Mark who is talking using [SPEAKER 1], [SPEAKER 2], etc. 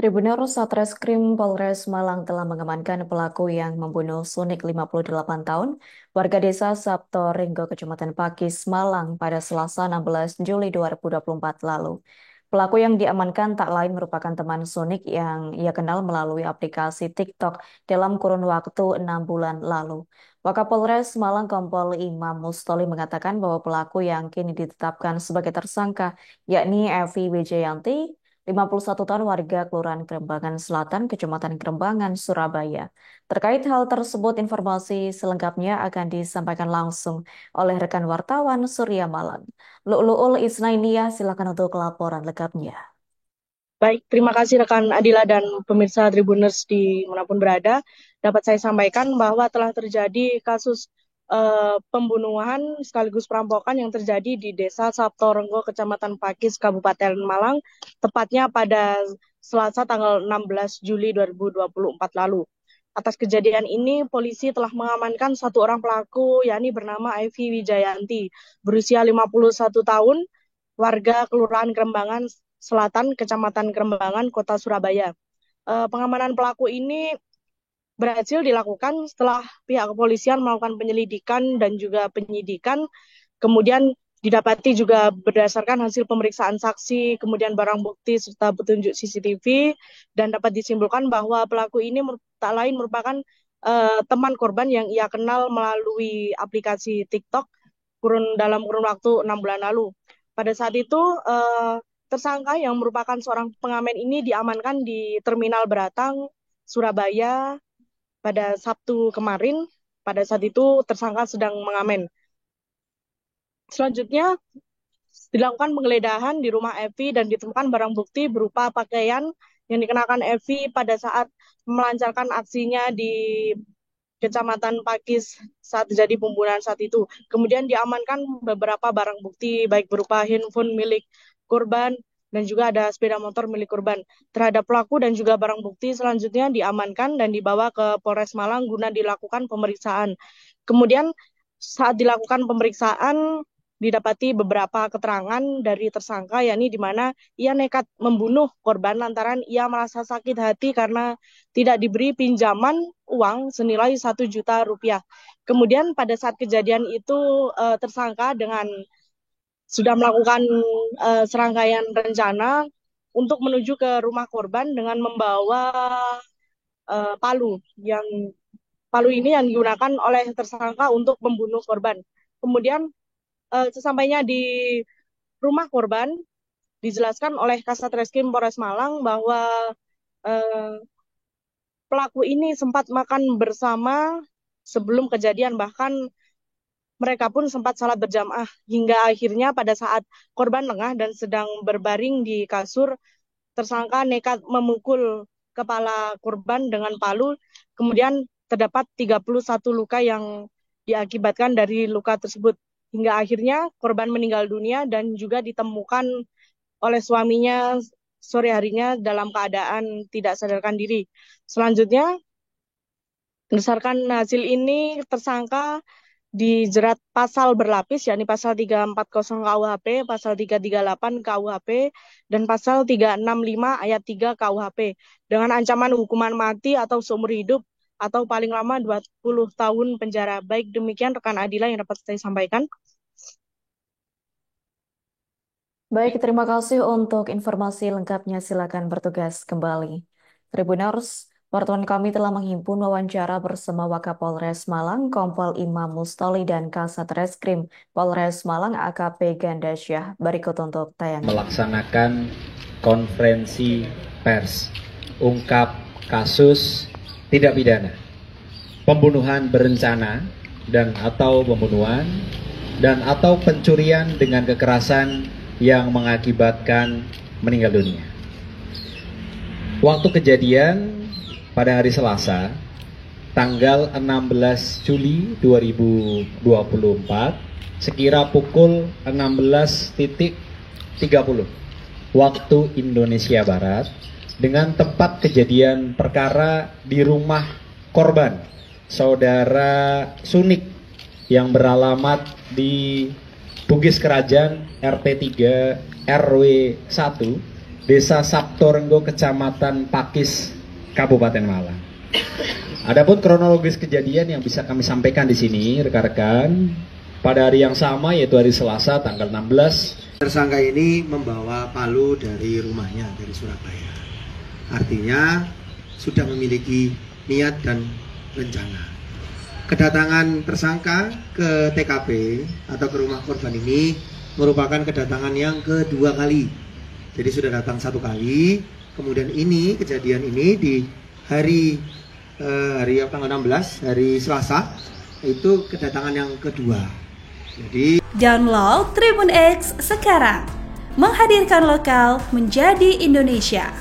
[SPEAKER 1] Tribunal Satreskrim Polres Malang telah mengamankan pelaku yang membunuh Sunik 58 tahun, warga desa Sabto Ringgo, Kecamatan Pakis, Malang pada Selasa 16 Juli 2024 lalu. Pelaku yang diamankan tak lain merupakan teman Sunik yang ia kenal melalui aplikasi TikTok dalam kurun waktu 6 bulan lalu. Wakapolres Malang Kompol Imam Mustoli mengatakan bahwa pelaku yang kini ditetapkan sebagai tersangka yakni Evi Wijayanti, 51 tahun warga Kelurahan Kerembangan Selatan, Kecamatan Kerembangan, Surabaya. Terkait hal tersebut, informasi selengkapnya akan disampaikan langsung oleh rekan wartawan Surya Malang. Lu'lu'ul Isnainiyah, silakan untuk laporan lengkapnya.
[SPEAKER 2] Baik, terima kasih rekan Adila dan pemirsa Tribuners di manapun berada. Dapat saya sampaikan bahwa telah terjadi kasus pembunuhan sekaligus perampokan yang terjadi di Desa Saptorenggo, Kecamatan Pakis, Kabupaten Malang, tepatnya pada Selasa tanggal 16 Juli 2024 lalu. Atas kejadian ini, polisi telah mengamankan satu orang pelaku, yakni bernama Evi Wijayanti, berusia 51 tahun, warga Kelurahan Kerembangan Selatan, Kecamatan Kerembangan, Kota Surabaya. Pengamanan pelaku ini berhasil dilakukan setelah pihak kepolisian melakukan penyelidikan dan juga penyidikan, kemudian didapati juga berdasarkan hasil pemeriksaan saksi, kemudian barang bukti serta petunjuk CCTV, dan dapat disimpulkan bahwa pelaku ini tak lain merupakan teman korban yang ia kenal melalui aplikasi TikTok dalam kurun waktu 6 bulan lalu. Pada saat itu, tersangka yang merupakan seorang pengamen ini diamankan di Terminal Beratang, Surabaya pada Sabtu kemarin. Pada saat itu tersangka sedang mengamen. Selanjutnya dilakukan penggeledahan di rumah Evi dan ditemukan barang bukti berupa pakaian yang dikenakan Evi pada saat melancarkan aksinya di Kecamatan Pakis saat terjadi pembunuhan saat itu. Kemudian diamankan beberapa barang bukti baik berupa handphone milik korban dan juga ada sepeda motor milik korban. Terhadap pelaku dan juga barang bukti selanjutnya diamankan dan dibawa ke Polres Malang guna dilakukan pemeriksaan. Kemudian saat dilakukan pemeriksaan didapati beberapa keterangan dari tersangka, yakni di mana ia nekat membunuh korban lantaran ia merasa sakit hati karena tidak diberi pinjaman uang senilai 1 juta rupiah. Kemudian pada saat kejadian itu tersangka dengan sudah melakukan serangkaian rencana untuk menuju ke rumah korban dengan membawa palu ini yang digunakan oleh tersangka untuk membunuh korban. Kemudian sesampainya di rumah korban dijelaskan oleh Kasat Reskrim Polres Malang bahwa eh, pelaku ini sempat makan bersama sebelum kejadian, bahkan mereka pun sempat salat berjamaah hingga akhirnya pada saat korban lengah dan sedang berbaring di kasur, tersangka nekat memukul kepala korban dengan palu, kemudian terdapat 31 luka yang diakibatkan dari luka tersebut. Hingga akhirnya korban meninggal dunia dan juga ditemukan oleh suaminya sore harinya dalam keadaan tidak sadarkan diri. Selanjutnya, berdasarkan hasil ini, tersangka dijerat pasal berlapis, yakni pasal 340 KUHP, pasal 338 KUHP, dan pasal 365 ayat 3 KUHP, dengan ancaman hukuman mati atau seumur hidup, atau paling lama 20 tahun penjara. Baik demikian rekan Adila yang dapat saya sampaikan.
[SPEAKER 1] Baik, terima kasih untuk informasi lengkapnya. Silakan bertugas kembali. Tribuners, wartawan kami telah menghimpun wawancara bersama Wakapolres Malang, Kompol Imam Mustoli dan Kasat Reskrim Polres Malang AKP Gandasyah. Berikut untuk tayangan.
[SPEAKER 3] Melaksanakan konferensi pers ungkap kasus tindak pidana pembunuhan berencana dan atau pembunuhan dan atau pencurian dengan kekerasan yang mengakibatkan meninggal dunia. Waktu kejadian pada hari Selasa tanggal 16 Juli 2024 sekira pukul 16.30 waktu Indonesia Barat, dengan tempat kejadian perkara di rumah korban saudara Sunik yang beralamat di Bugis Kerajaan RT 3 RW 1 Desa Sabtorenggo, Kecamatan Pakis, Kabupaten Malang. Adapun kronologis kejadian yang bisa kami sampaikan di sini, rekan-rekan, pada hari yang sama yaitu hari Selasa tanggal 16.
[SPEAKER 4] Tersangka ini membawa palu dari rumahnya, dari Surabaya. Artinya sudah memiliki niat dan rencana. Kedatangan tersangka ke TKP atau ke rumah korban ini merupakan kedatangan yang kedua kali. Jadi sudah datang satu kali, kemudian ini kejadian ini di hari tanggal 16, hari Selasa, itu kedatangan yang kedua. Jadi
[SPEAKER 5] download Tribun X sekarang, menghadirkan lokal menjadi Indonesia.